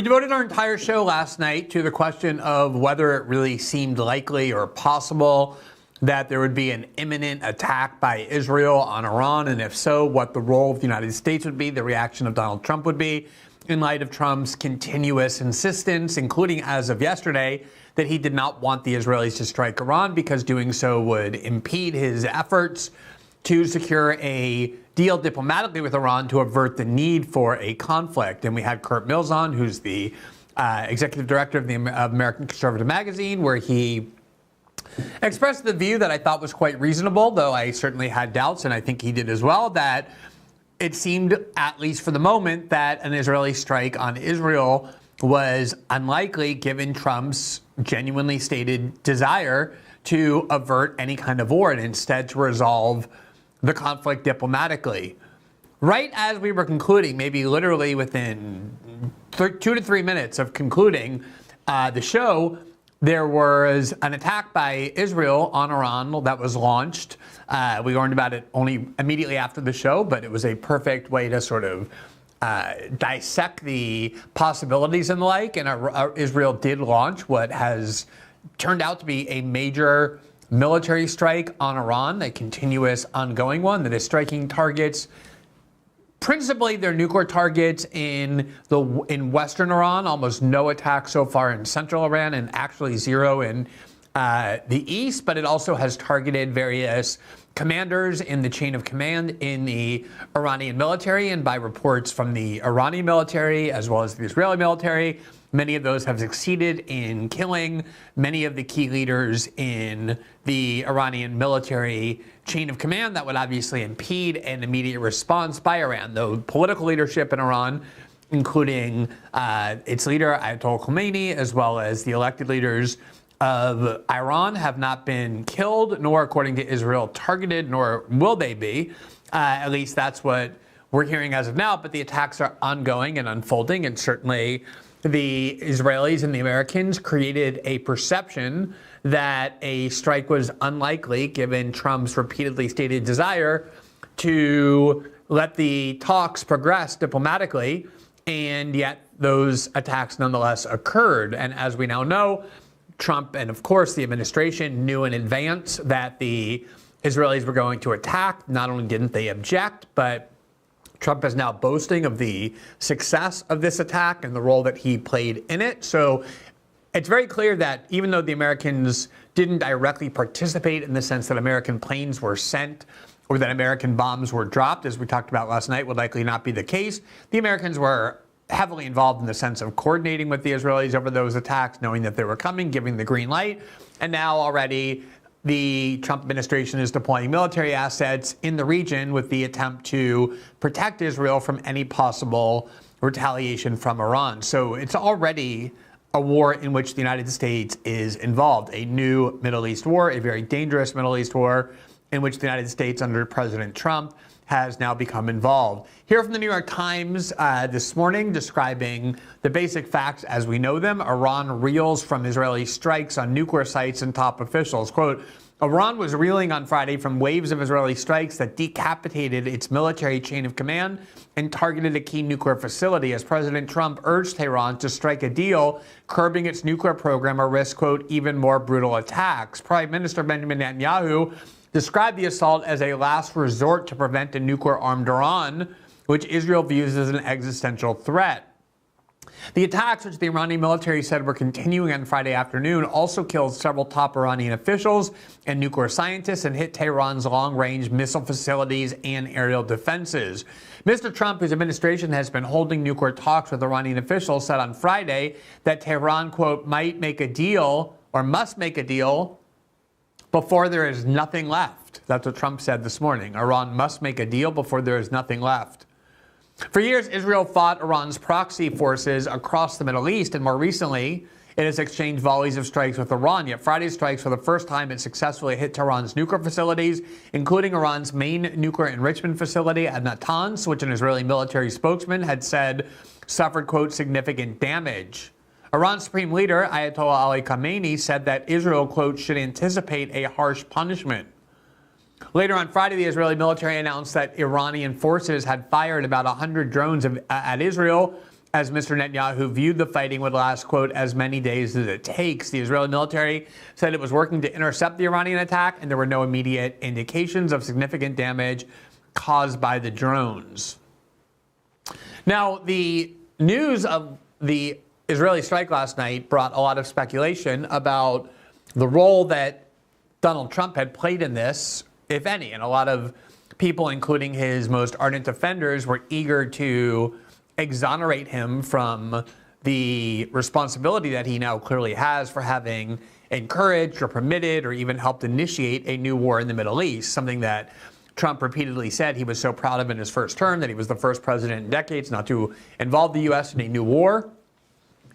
We devoted our entire show last night to the question of whether it really seemed likely or possible that there would be an imminent attack by Israel on Iran, and if so, what the role of the United States would be, the reaction of Donald Trump would be, in light of Trump's continuous insistence, including as of yesterday, that he did not want the Israelis to strike Iran because doing so would impede his efforts to secure a deal diplomatically with Iran to avert the need for a conflict. And we had Kurt Mills on, who's the executive director of the American Conservative Magazine, where he expressed the view that I thought was quite reasonable, though I certainly had doubts, and I think he did as well, that it seemed, at least for the moment, that an Israeli strike on Israel was unlikely given Trump's genuinely stated desire to avert any kind of war and instead to resolve the conflict diplomatically. Right as we were concluding, maybe literally within 2 to 3 minutes of concluding the show, there was an attack by Israel on Iran that was launched. We learned about it only immediately after the show, but it was a perfect way to sort of dissect the possibilities and the like. And Israel did launch what has turned out to be a major military strike on Iran, a continuous ongoing one that is striking targets, principally their nuclear targets in western Iran, almost no attacks so far in central Iran, and actually zero in the east, but it also has targeted various commanders in the chain of command in the Iranian military, and by reports from the Iranian military as well as the Israeli military, many of those have succeeded in killing many of the key leaders in the Iranian military chain of command. That would obviously impede an immediate response by Iran. Though political leadership in Iran, including its leader Ayatollah Khomeini, as well as the elected leaders of Iran, have not been killed, nor, according to Israel, targeted, nor will they be. At least that's what we're hearing as of now. But the attacks are ongoing and unfolding, and certainly the Israelis and the Americans created a perception that a strike was unlikely, given Trump's repeatedly stated desire to let the talks progress diplomatically, and yet those attacks nonetheless occurred. And as we now know, Trump and, of course, the administration knew in advance that the Israelis were going to attack. Not only didn't they object, but Trump is now boasting of the success of this attack and the role that he played in it. So it's very clear that even though the Americans didn't directly participate in the sense that American planes were sent or that American bombs were dropped, as we talked about last night, would likely not be the case, the Americans were heavily involved in the sense of coordinating with the Israelis over those attacks, knowing that they were coming, giving the green light. And now already the Trump administration is deploying military assets in the region with the attempt to protect Israel from any possible retaliation from Iran. So it's already a war in which the United States is involved, a new Middle East war, a very dangerous Middle East war in which the United States under President Trump has now become involved. Here from the New York Times this morning, describing the basic facts as we know them. Iran reels from Israeli strikes on nuclear sites and top officials. Quote, Iran was reeling on Friday from waves of Israeli strikes that decapitated its military chain of command and targeted a key nuclear facility as President Trump urged Tehran to strike a deal curbing its nuclear program or risk, quote, even more brutal attacks. Prime Minister Benjamin Netanyahu described the assault as a last resort to prevent a nuclear-armed Iran, which Israel views as an existential threat. The attacks, which the Iranian military said were continuing on Friday afternoon, also killed several top Iranian officials and nuclear scientists and hit Tehran's long-range missile facilities and aerial defenses. Mr. Trump, whose administration has been holding nuclear talks with Iranian officials, said on Friday that Tehran, quote, might make a deal or must make a deal before there is nothing left. That's what Trump said this morning. Iran must make a deal before there is nothing left. For years, Israel fought Iran's proxy forces across the Middle East, and more recently, it has exchanged volleys of strikes with Iran. Yet Friday's strikes, for the first time, it successfully hit Tehran's nuclear facilities, including Iran's main nuclear enrichment facility at Natanz, which an Israeli military spokesman had said suffered, quote, significant damage. Iran's supreme leader, Ayatollah Ali Khamenei, said that Israel, quote, should anticipate a harsh punishment. Later on Friday, the Israeli military announced that Iranian forces had fired about 100 drones at Israel as Mr. Netanyahu viewed the fighting would last, quote, as many days as it takes. The Israeli military said it was working to intercept the Iranian attack, and there were no immediate indications of significant damage caused by the drones. Now, the news of the Israeli strike last night brought a lot of speculation about the role that Donald Trump had played in this, if any. And a lot of people, including his most ardent defenders, were eager to exonerate him from the responsibility that he now clearly has for having encouraged or permitted or even helped initiate a new war in the Middle East, something that Trump repeatedly said he was so proud of in his first term, that he was the first president in decades not to involve the U.S. in a new war.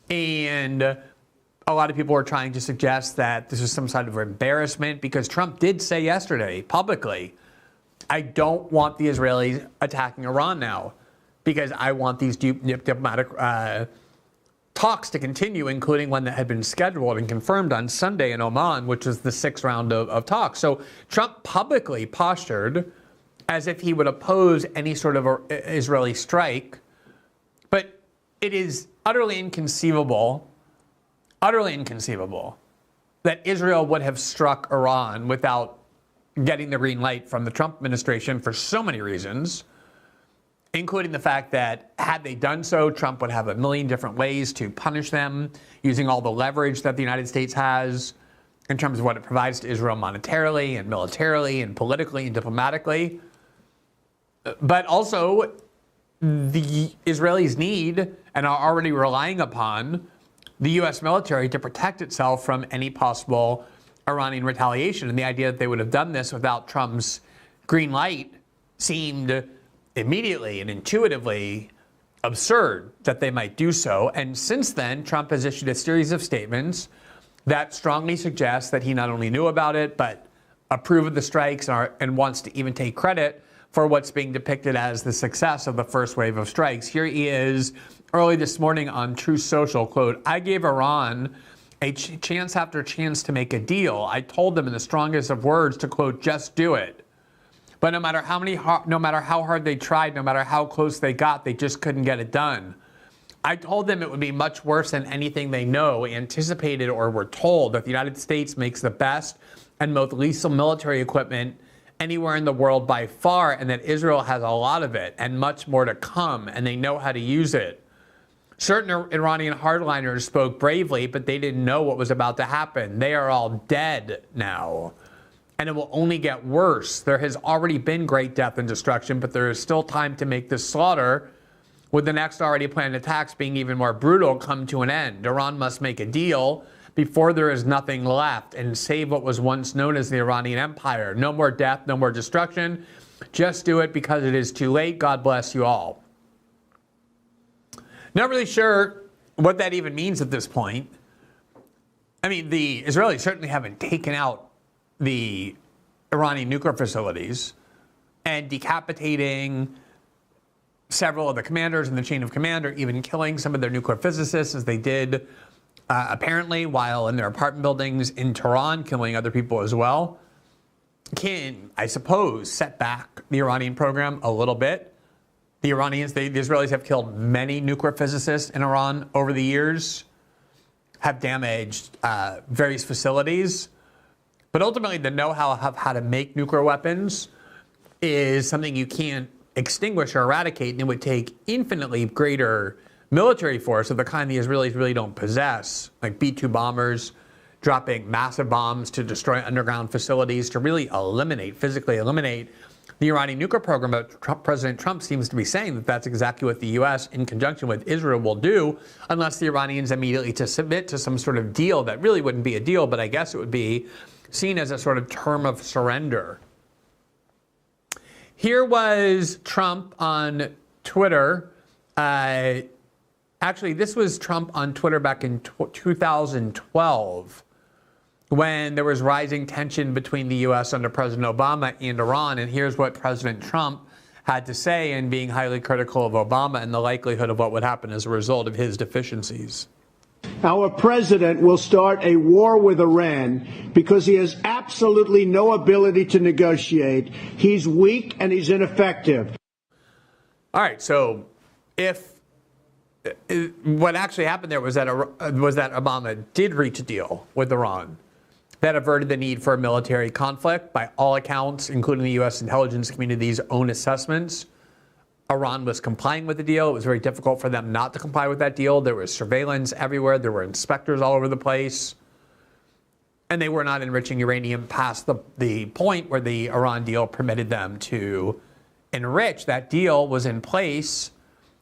And a lot of people are trying to suggest that this is some sort of embarrassment, because Trump did say yesterday publicly, I don't want the Israelis attacking Iran now, because I want these diplomatic talks to continue, including one that had been scheduled and confirmed on Sunday in Oman, which is the sixth round of talks. So Trump publicly postured as if he would oppose any sort of Israeli strike. But it is utterly inconceivable that Israel would have struck Iran without getting the green light from the Trump administration for so many reasons, including the fact that had they done so, Trump would have a million different ways to punish them, using all the leverage that the United States has in terms of what it provides to Israel monetarily and militarily and politically and diplomatically. But also, the Israelis need and are already relying upon the U.S. military to protect itself from any possible Iranian retaliation. And the idea that they would have done this without Trump's green light seemed immediately and intuitively absurd that they might do so. And since then, Trump has issued a series of statements that strongly suggest that he not only knew about it, but approved of the strikes and wants to even take credit for what's being depicted as the success of the first wave of strikes. Here he is early this morning on Truth Social, quote, I gave Iran a chance after chance to make a deal. I told them in the strongest of words to, quote, just do it. But no matter how hard they tried, no matter how close they got, they just couldn't get it done. I told them it would be much worse than anything they know, anticipated, or were told, that the United States makes the best and most lethal military equipment anywhere in the world by far, and that Israel has a lot of it and much more to come, and they know how to use it. Certain Iranian hardliners spoke bravely, but they didn't know what was about to happen. They are all dead now, and it will only get worse. There has already been great death and destruction, but there is still time to make this slaughter, with the next already planned attacks being even more brutal, come to an end. Iran must make a deal before there is nothing left and save what was once known as the Iranian Empire. No more death, no more destruction. Just do it because it is too late. God bless you all. Not really sure what that even means at this point. I mean, the Israelis certainly haven't taken out the Iranian nuclear facilities and decapitating several of the commanders in the chain of command, or even killing some of their nuclear physicists, as they did apparently while in their apartment buildings in Tehran, killing other people as well, can, I suppose, set back the Iranian program a little bit. The Israelis have killed many nuclear physicists in Iran over the years, have damaged various facilities. But ultimately, the know-how of how to make nuclear weapons is something you can't extinguish or eradicate, and it would take infinitely greater military force of the kind the Israelis really don't possess, like B-2 bombers dropping massive bombs to destroy underground facilities to really physically eliminate the Iranian nuclear program. But President Trump seems to be saying that that's exactly what the U.S. in conjunction with Israel will do, unless the Iranians immediately to submit to some sort of deal that really wouldn't be a deal, but I guess it would be seen as a sort of term of surrender. Here was Trump on Twitter. Actually, this was Trump on Twitter back in 2012, when there was rising tension between the U.S. under President Obama and Iran. And here's what President Trump had to say, in being highly critical of Obama and the likelihood of what would happen as a result of his deficiencies. Our president will start a war with Iran because he has absolutely no ability to negotiate. He's weak and he's ineffective. All right, so if what actually happened there was that Obama did reach a deal with Iran that averted the need for a military conflict. By all accounts, including the U.S. intelligence community's own assessments, Iran was complying with the deal. It was very difficult for them not to comply with that deal. There was surveillance everywhere. There were inspectors all over the place. And they were not enriching uranium past the point where the Iran deal permitted them to enrich. That deal was in place,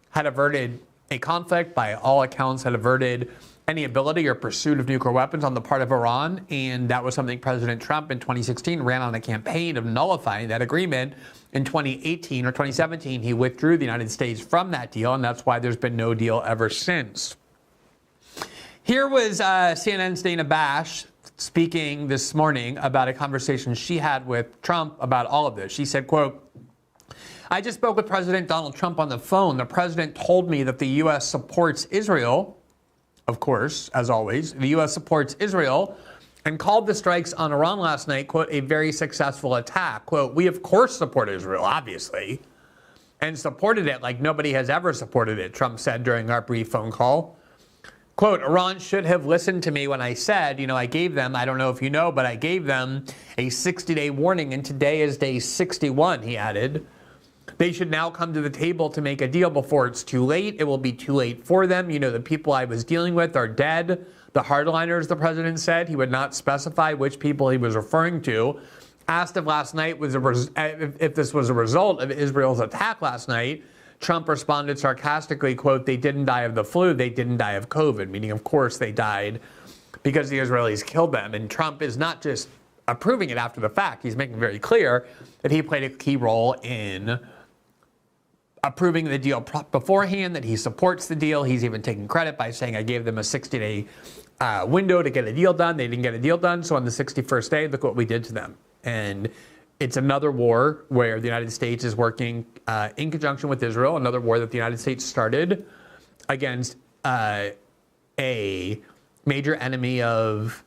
had averted a conflict, by all accounts, had averted any ability or pursuit of nuclear weapons on the part of Iran. And that was something President Trump in 2016 ran on a campaign of nullifying that agreement. In 2018 or 2017, he withdrew the United States from that deal, and that's why there's been no deal ever since. Here was CNN's Dana Bash speaking this morning about a conversation she had with Trump about all of this. She said, quote, "I just spoke with President Donald Trump on the phone. The president told me that the U.S. supports Israel." Of course, as always, the U.S. supports Israel, and called the strikes on Iran last night, quote, "a very successful attack." Quote, "We of course support Israel, obviously, and supported it like nobody has ever supported it," Trump said during our brief phone call. Quote, "Iran should have listened to me when I said, I gave them, I don't know if you know, but I gave them a 60-day warning, and today is day 61, he added. They should now come to the table to make a deal before it's too late. It will be too late for them. The people I was dealing with are dead. The hardliners," the president said. He would not specify which people he was referring to. Asked if last night was if this was a result of Israel's attack last night, Trump responded sarcastically, quote, "They didn't die of the flu. They didn't die of COVID," meaning, of course, they died because the Israelis killed them. And Trump is not just approving it after the fact. He's making very clear that he played a key role in approving the deal beforehand, that he supports the deal. He's even taking credit by saying, "I gave them a 60-day window to get a deal done. They didn't get a deal done. So on the 61st day, look what we did to them." And it's another war where the United States is working in conjunction with Israel, another war that the United States started against a major enemy of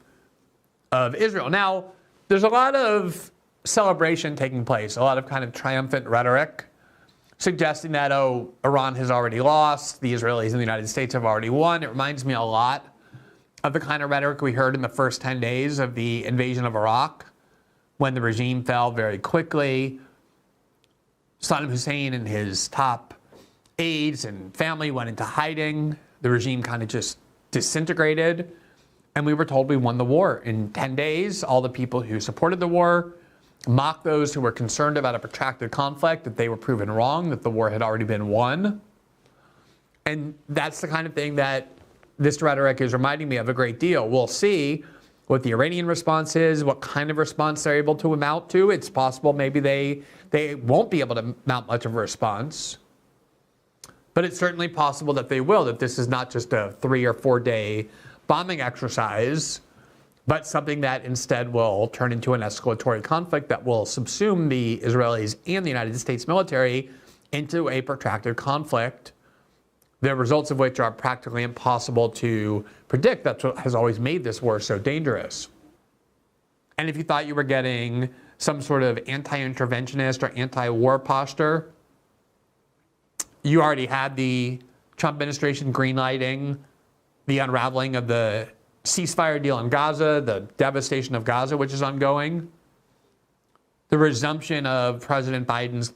Israel. Now, there's a lot of celebration taking place, a lot of kind of triumphant rhetoric suggesting that, Iran has already lost, the Israelis and the United States have already won. It reminds me a lot of the kind of rhetoric we heard in the first 10 days of the invasion of Iraq, when the regime fell very quickly. Saddam Hussein and his top aides and family went into hiding. The regime kind of just disintegrated. And we were told we won the war. In 10 days, all the people who supported the war mocked those who were concerned about a protracted conflict, that they were proven wrong, that the war had already been won. And that's the kind of thing that this rhetoric is reminding me of a great deal. We'll see what the Iranian response is, what kind of response they're able to mount to. It's possible maybe they won't be able to mount much of a response. But it's certainly possible that they will, that this is not just a 3 or 4 day bombing exercise, but something that instead will turn into an escalatory conflict that will subsume the Israelis and the United States military into a protracted conflict, the results of which are practically impossible to predict. That's what has always made this war so dangerous. And if you thought you were getting some sort of anti-interventionist or anti-war posture, you already had the Trump administration greenlighting the unraveling of the ceasefire deal in Gaza, the devastation of Gaza, which is ongoing, the resumption of President Biden's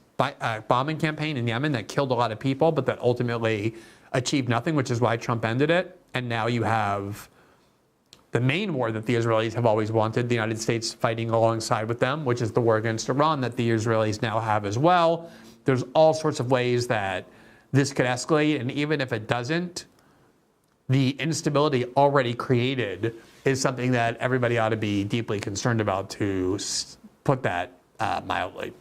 bombing campaign in Yemen that killed a lot of people, but that ultimately achieved nothing, which is why Trump ended it. And now you have the main war that the Israelis have always wanted, the United States fighting alongside with them, which is the war against Iran that the Israelis now have as well. There's all sorts of ways that this could escalate, and even if it doesn't, the instability already created is something that everybody ought to be deeply concerned about, to put that mildly.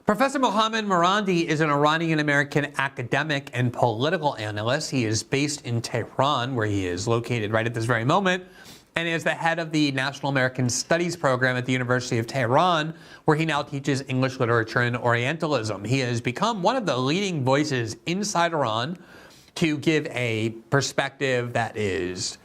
Professor Mohammad Marandi is an Iranian-American academic and political analyst. He is based in Tehran, where he is located right at this very moment, and is the head of the National American Studies program at the University of Tehran, where he now teaches English literature and Orientalism. He has become one of the leading voices inside Iran to give a perspective that is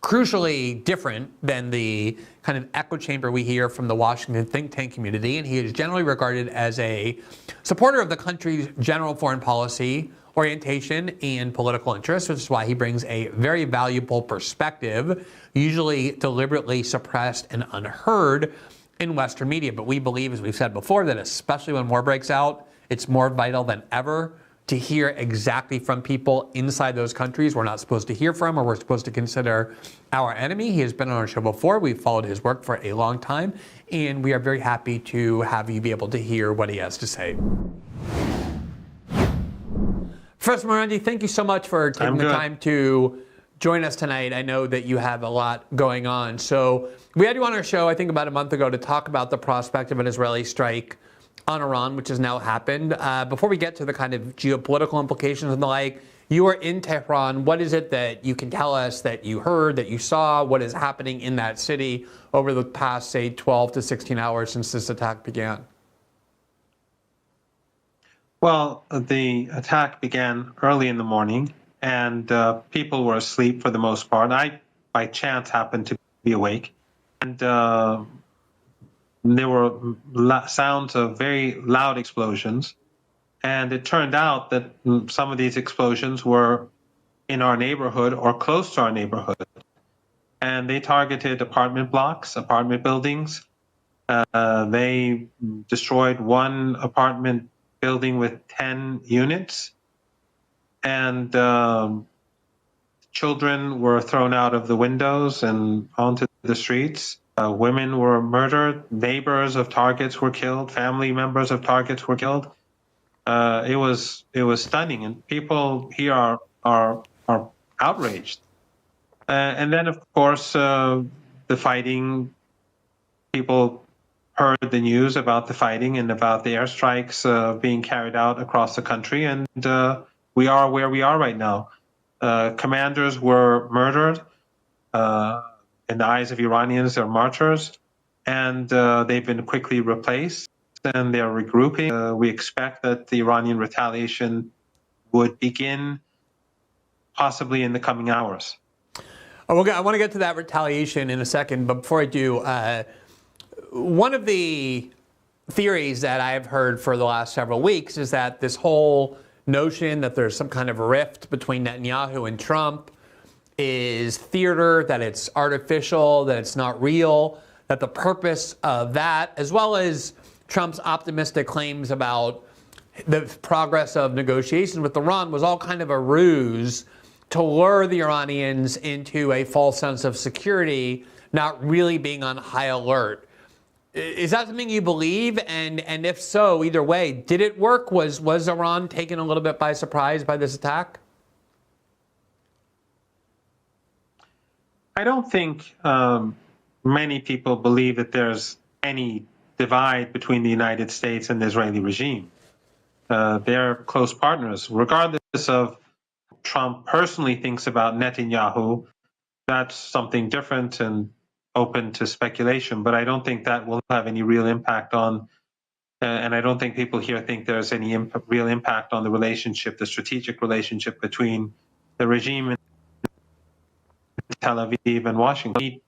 crucially different than the kind of echo chamber we hear from the Washington think tank community, and he is generally regarded as a supporter of the country's general foreign policy orientation and political interests, which is why he brings a very valuable perspective, usually deliberately suppressed and unheard in Western media. But we believe, as we've said before, that especially when war breaks out, it's more vital than ever to hear exactly from people inside those countries we're not supposed to hear from or we're supposed to consider our enemy. He has been on our show before. We've followed his work for a long time, and we are very happy to have you be able to hear what he has to say. Professor Marandi, thank you so much for taking the time to join us tonight. I know that you have a lot going on. So we had you on our show, I think, about a month ago to talk about the prospect of an Israeli strike on Iran, which has now happened. Before we get to the kind of geopolitical implications and the like, you are in Tehran. What is it that you can tell us that you heard, that you saw? What is happening in that city over the past, say, 12 to 16 hours since this attack began? Well, the attack began early in the morning, and people were asleep for the most part. I, by chance, happened to be awake, and there were sounds of very loud explosions. And it turned out that some of these explosions were in our neighborhood or close to our neighborhood. And they targeted apartment blocks, apartment buildings. They destroyed one apartment building with 10 units. And children were thrown out of the windows and onto the streets. Women were murdered. Neighbors of targets were killed. Family members of targets were killed. It was stunning, and people here are outraged. And then, of course, the fighting. People heard the news about the fighting and about the airstrikes being carried out across the country, and we are where we are right now. Commanders were murdered. In the eyes of Iranians, they're martyrs, and they've been quickly replaced, and they're regrouping. We expect that the Iranian retaliation would begin possibly in the coming hours. I want to get to that retaliation in a second, but before I do, one of the theories that I've heard for the last several weeks is that this whole notion that there's some kind of rift between Netanyahu and Trump is theater, that it's artificial, that it's not real, that the purpose of that, as well as Trump's optimistic claims about the progress of negotiations with Iran, was all kind of a ruse to lure the Iranians into a false sense of security, not really being on high alert. Is that something you believe? And if so, either way, did it work? Was Iran taken a little bit by surprise by this attack? I don't think many people believe that there's any divide between the United States and the Israeli regime. They're close partners. Regardless of Trump personally thinks about Netanyahu, that's something different and open to speculation, but I don't think that will have any real impact on, and I don't think people here think there's any real impact on the relationship, the strategic relationship between the regime and Tel Aviv and Washington.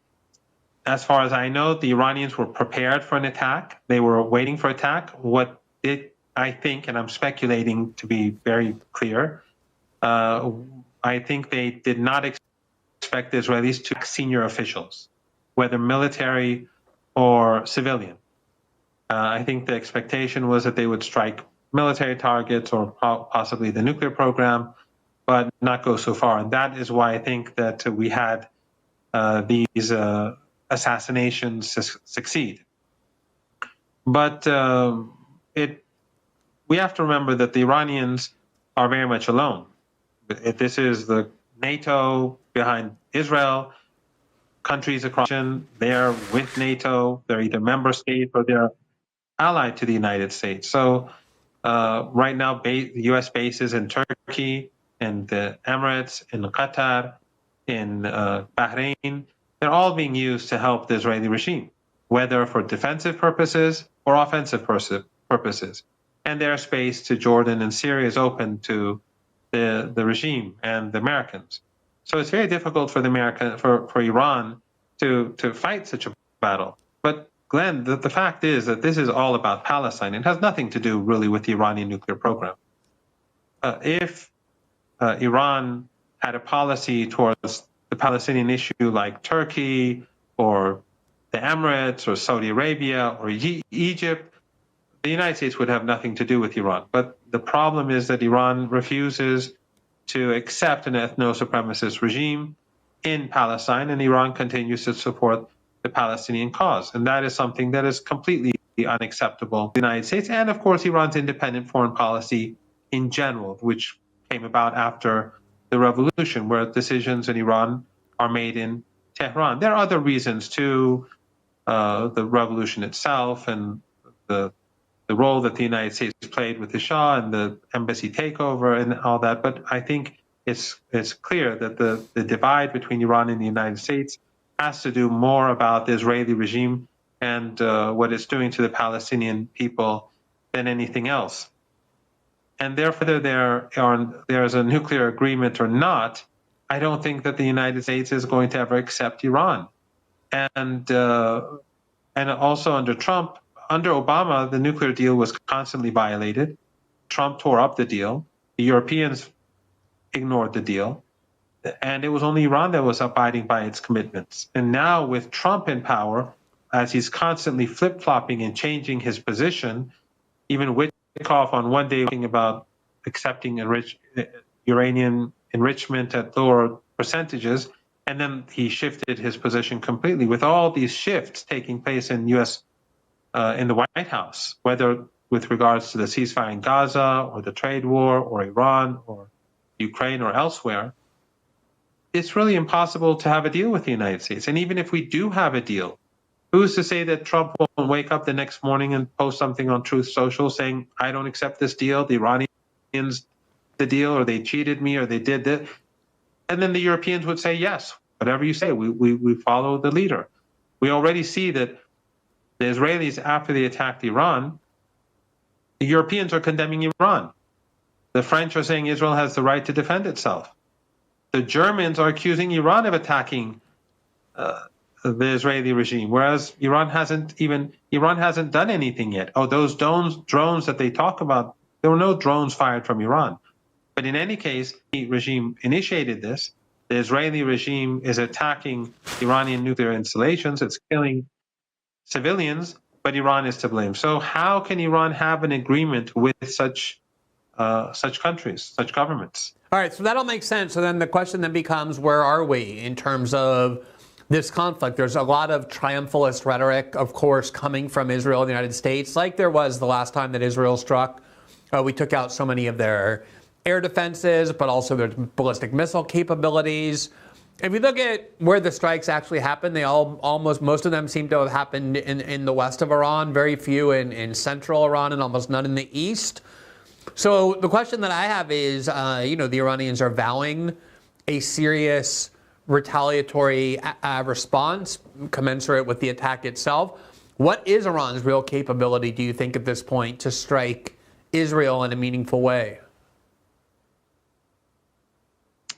As far as I know, the Iranians were prepared for an attack. They were waiting for attack. What did I think, and I'm speculating to be very clear, I think they did not expect the Israelis to senior officials, whether military or civilian. I think the expectation was that they would strike military targets or possibly the nuclear program, but not go so far. And that is why I think that we had these assassinations succeed. But we have to remember that the Iranians are very much alone. This is the NATO behind Israel, countries across the region, they're with NATO, they're either member states or they're allied to the United States. So right now, U.S. bases in Turkey, in the Emirates, in Qatar, in Bahrain, they're all being used to help the Israeli regime, whether for defensive purposes or offensive purposes. And their space to Jordan and Syria is open to the regime and the Americans. So it's very difficult for for Iran to fight such a battle. But Glenn, the fact is that this is all about Palestine. It has nothing to do really with the Iranian nuclear program. If Iran had a policy towards the Palestinian issue like Turkey or the Emirates or Saudi Arabia or Egypt, the United States would have nothing to do with Iran. But the problem is that Iran refuses to accept an ethno-supremacist regime in Palestine, and Iran continues to support the Palestinian cause. And that is something that is completely unacceptable to the United States and, of course, Iran's independent foreign policy in general, which came about after the revolution, where decisions in Iran are made in Tehran. There are other reasons too, the revolution itself and the role that the United States played with the Shah and the embassy takeover and all that. But I think it's clear that the divide between Iran and the United States has to do more about the Israeli regime and what it's doing to the Palestinian people than anything else. And therefore, whether there is a nuclear agreement or not, I don't think that the United States is going to ever accept Iran. And also under Trump, under Obama, the nuclear deal was constantly violated. Trump tore up the deal. The Europeans ignored the deal. And it was only Iran that was abiding by its commitments. And now with Trump in power, as he's constantly flip-flopping and changing his position, even Witkoff on one day talking about accepting uranium enrichment at lower percentages, and then he shifted his position completely. With all these shifts taking place in in the White House, whether with regards to the ceasefire in Gaza or the trade war or Iran or Ukraine or elsewhere, it's really impossible to have a deal with the United States. And even if we do have a deal, who's to say that Trump won't wake up the next morning and post something on Truth Social saying, I don't accept this deal, the Iranians the deal, or they cheated me, or they did this. And then the Europeans would say, yes, whatever you say, we follow the leader. We already see that the Israelis, after they attacked Iran, the Europeans are condemning Iran. The French are saying Israel has the right to defend itself. The Germans are accusing Iran of attacking the Israeli regime, whereas Iran hasn't done anything yet. Oh, those drones that they talk about, there were no drones fired from Iran. But in any case, the regime initiated this. The Israeli regime is attacking Iranian nuclear installations. It's killing civilians, but Iran is to blame. So how can Iran have an agreement with such countries, such governments? All right, so that all makes sense. So then the question then becomes, where are we in terms of this conflict? There's a lot of triumphalist rhetoric, of course, coming from Israel and the United States, like there was the last time that Israel struck. We took out so many of their air defenses, but also their ballistic missile capabilities. If you look at where the strikes actually happened, most of them seem to have happened in the west of Iran, very few in central Iran, and almost none in the east. So the question that I have is, the Iranians are vowing a serious retaliatory response commensurate with the attack itself. What is Iran's real capability, do you think, at this point, to strike Israel in a meaningful way?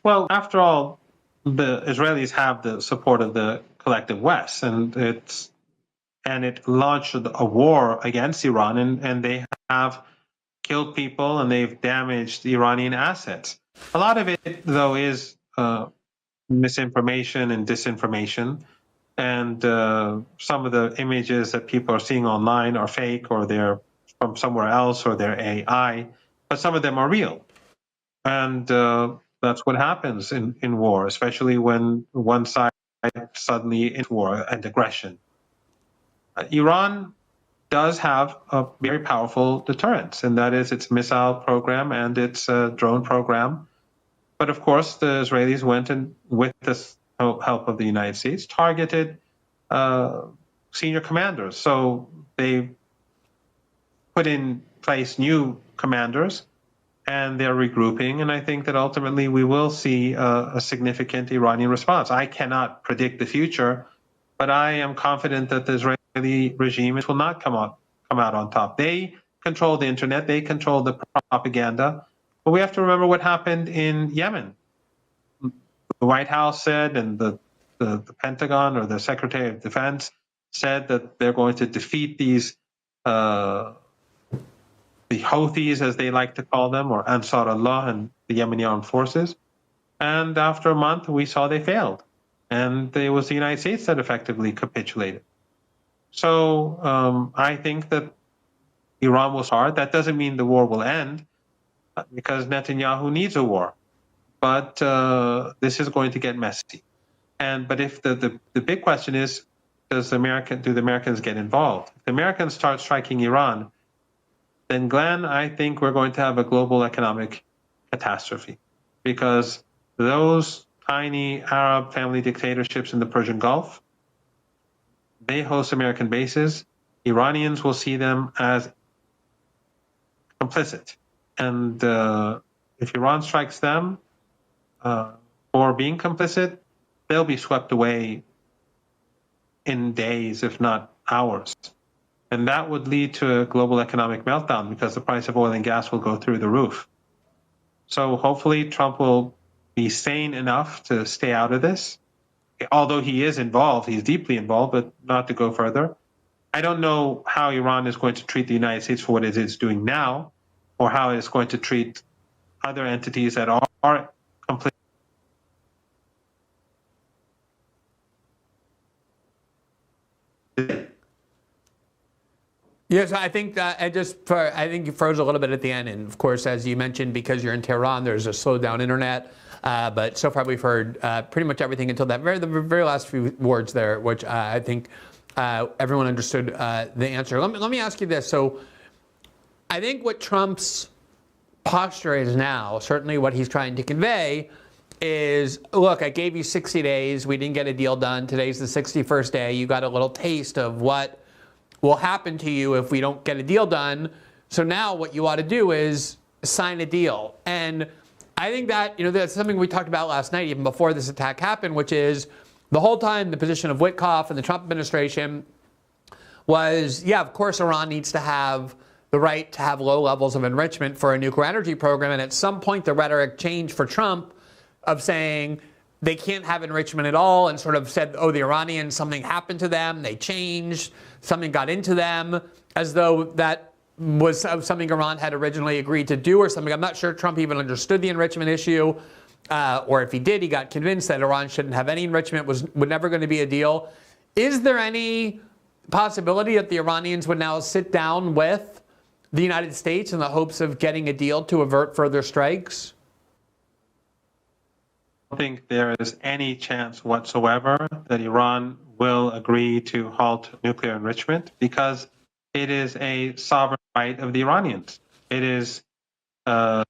Well, after all, the Israelis have the support of the collective West, and it launched a war against Iran, and they have killed people and they've damaged Iranian assets. A lot of it, though, is misinformation and disinformation, and some of the images that people are seeing online are fake, or they're from somewhere else, or they're AI, but some of them are real. And that's what happens in war, especially when one side suddenly in war and aggression. Iran does have a very powerful deterrence, and that is its missile program and its drone program. But of course, the Israelis went and, with the help of the United States, targeted senior commanders. So they put in place new commanders, and they're regrouping. And I think that ultimately we will see a significant Iranian response. I cannot predict the future, but I am confident that the Israeli regime will not come out on top. They control the internet, they control the propaganda. But we have to remember what happened in Yemen. the White House said, and the Pentagon or the Secretary of Defense said that they're going to defeat these the Houthis, as they like to call them, or Ansar Allah, and the Yemeni armed forces. And after a month, we saw they failed. And it was the United States that effectively capitulated. So I think that Iran will start. That doesn't mean the war will end, because Netanyahu needs a war. But this is going to get messy. But if the big question is, do the Americans get involved? If the Americans start striking Iran, then Glenn, I think we're going to have a global economic catastrophe, because those tiny Arab family dictatorships in the Persian Gulf, they host American bases. Iranians will see them as complicit. And if Iran strikes them for being complicit, they'll be swept away in days, if not hours. And that would lead to a global economic meltdown, because the price of oil and gas will go through the roof. So hopefully Trump will be sane enough to stay out of this. Although he is involved, he's deeply involved, but not to go further. I don't know how Iran is going to treat the United States for what it is doing now, or how it is going to treat other entities that are complicit. Yes, I think I think you froze a little bit at the end, and of course, as you mentioned, because you're in Tehran, there's a slowed down internet. But so far, we've heard pretty much everything until the very last few words there, which I think everyone understood the answer. Let me ask you this. So, I think what Trump's posture is now, certainly what he's trying to convey, is, look, I gave you 60 days. We didn't get a deal done. Today's the 61st day. You got a little taste of what will happen to you if we don't get a deal done. So now what you ought to do is sign a deal. And I think that, that's something we talked about last night, even before this attack happened, which is the whole time the position of Witkoff and the Trump administration was, yeah, of course, Iran needs to have the right to have low levels of enrichment for a nuclear energy program. And at some point, the rhetoric changed for Trump of saying they can't have enrichment at all, and sort of said, oh, the Iranians, something happened to them. They changed. Something got into them, as though that was something Iran had originally agreed to do or something. I'm not sure Trump even understood the enrichment issue, or if he did, he got convinced that Iran shouldn't have any enrichment, was never going to be a deal. Is there any possibility that the Iranians would now sit down with the United States in the hopes of getting a deal to avert further strikes? I don't think there is any chance whatsoever that Iran will agree to halt nuclear enrichment, because it is a sovereign right of the Iranians. It is part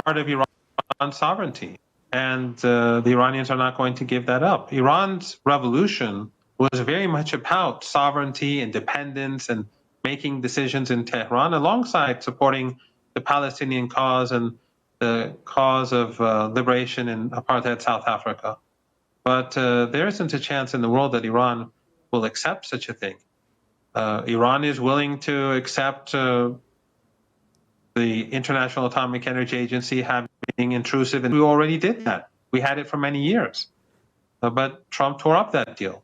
of Iran's sovereignty, and the Iranians are not going to give that up. Iran's revolution was very much about sovereignty, independence, and making decisions in Tehran, alongside supporting the Palestinian cause and the cause of liberation in apartheid South Africa. But there isn't a chance in the world that Iran will accept such a thing. Iran is willing to accept the International Atomic Energy Agency having intrusive, and we already did that. We had it for many years. But Trump tore up that deal.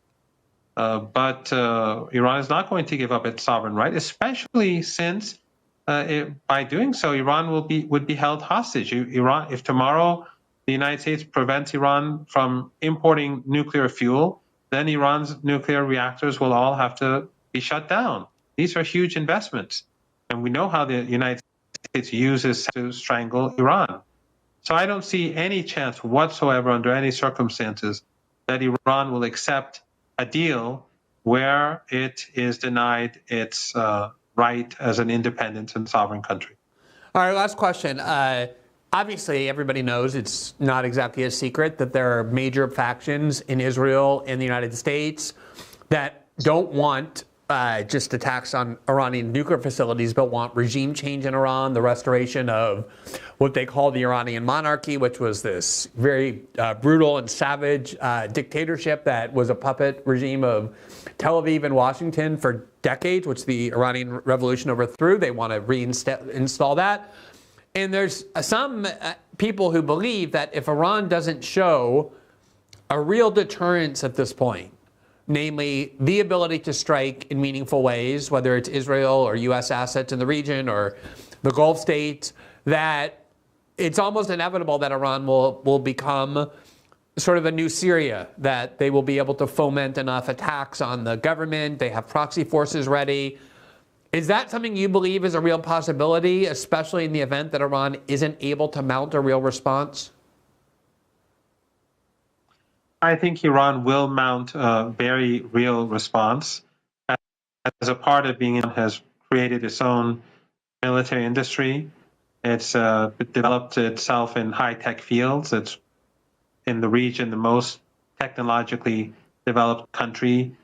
But Iran is not going to give up its sovereign right, especially since by doing so, Iran would be held hostage. If tomorrow the United States prevents Iran from importing nuclear fuel, then Iran's nuclear reactors will all have to be shut down. These are huge investments, and we know how the United States uses to strangle Iran. So I don't see any chance whatsoever, under any circumstances, that Iran will accept a deal where it is denied its right as an independent and sovereign country. All right, last question. Obviously, everybody knows, it's not exactly a secret, that there are major factions in Israel and the United States that don't want just attacks on Iranian nuclear facilities, but want regime change in Iran, the restoration of what they call the Iranian monarchy, which was this very brutal and savage dictatorship that was a puppet regime of Tel Aviv and Washington for decades, which the Iranian Revolution overthrew. They want to reinstall that. And there's some people who believe that if Iran doesn't show a real deterrence at this point, namely the ability to strike in meaningful ways, whether it's Israel or U.S. assets in the region or the Gulf states, that it's almost inevitable that Iran will become sort of a new Syria, that they will be able to foment enough attacks on the government. They have proxy forces ready. Is that something you believe is a real possibility, especially in the event that Iran isn't able to mount a real response? I think Iran will mount a very real response. As a part of being, it has created its own military industry. It's developed itself in high-tech fields. It's in the region the most technologically developed country,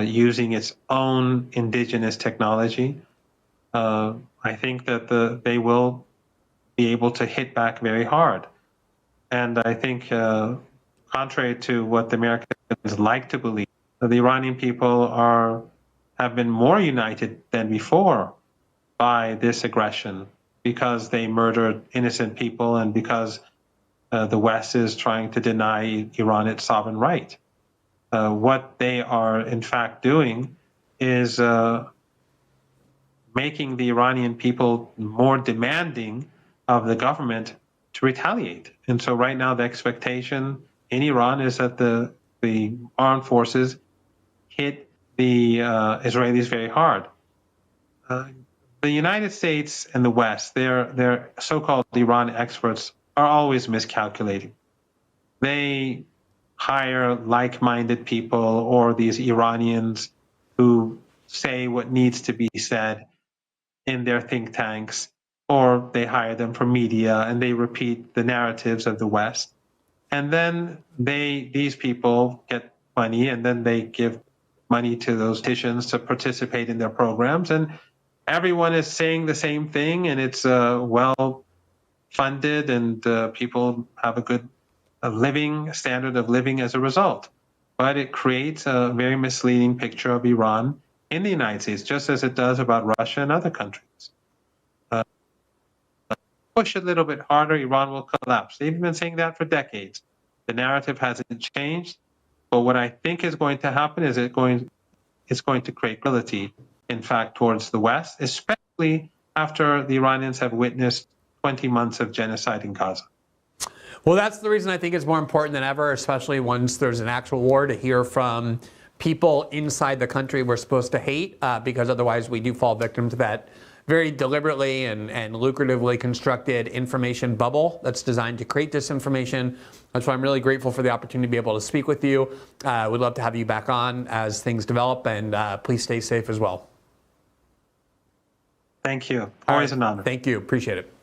using its own indigenous technology. I think that they will be able to hit back very hard. And I think, contrary to what the Americans like to believe, the Iranian people have been more united than before by this aggression, because they murdered innocent people and because the West is trying to deny Iran its sovereign right. What they are in fact doing is making the Iranian people more demanding of the government to retaliate. And so right now the expectation in Iran is that the armed forces hit the Israelis very hard. The United States and the West, their so-called Iran experts, are always miscalculating. They hire like-minded people or these Iranians who say what needs to be said in their think tanks, or they hire them for media and they repeat the narratives of the West. And then these people get money, and then they give money to those politicians to participate in their programs. And everyone is saying the same thing, and it's well funded, and people have a good standard of living as a result. But it creates a very misleading picture of Iran in the United States, just as it does about Russia and other countries. Push a little bit harder, Iran will collapse. They've been saying that for decades. The narrative hasn't changed, but what I think is going to happen is it's going to create credibility, in fact, towards the West, especially after the Iranians have witnessed 20 months of genocide in Gaza. Well, that's the reason I think it's more important than ever, especially once there's an actual war, to hear from people inside the country we're supposed to hate, because otherwise we do fall victim to that very deliberately and lucratively constructed information bubble that's designed to create disinformation. That's why I'm really grateful for the opportunity to be able to speak with you. We'd love to have you back on as things develop, and please stay safe as well. Thank you. Always an honor. Thank you. Appreciate it.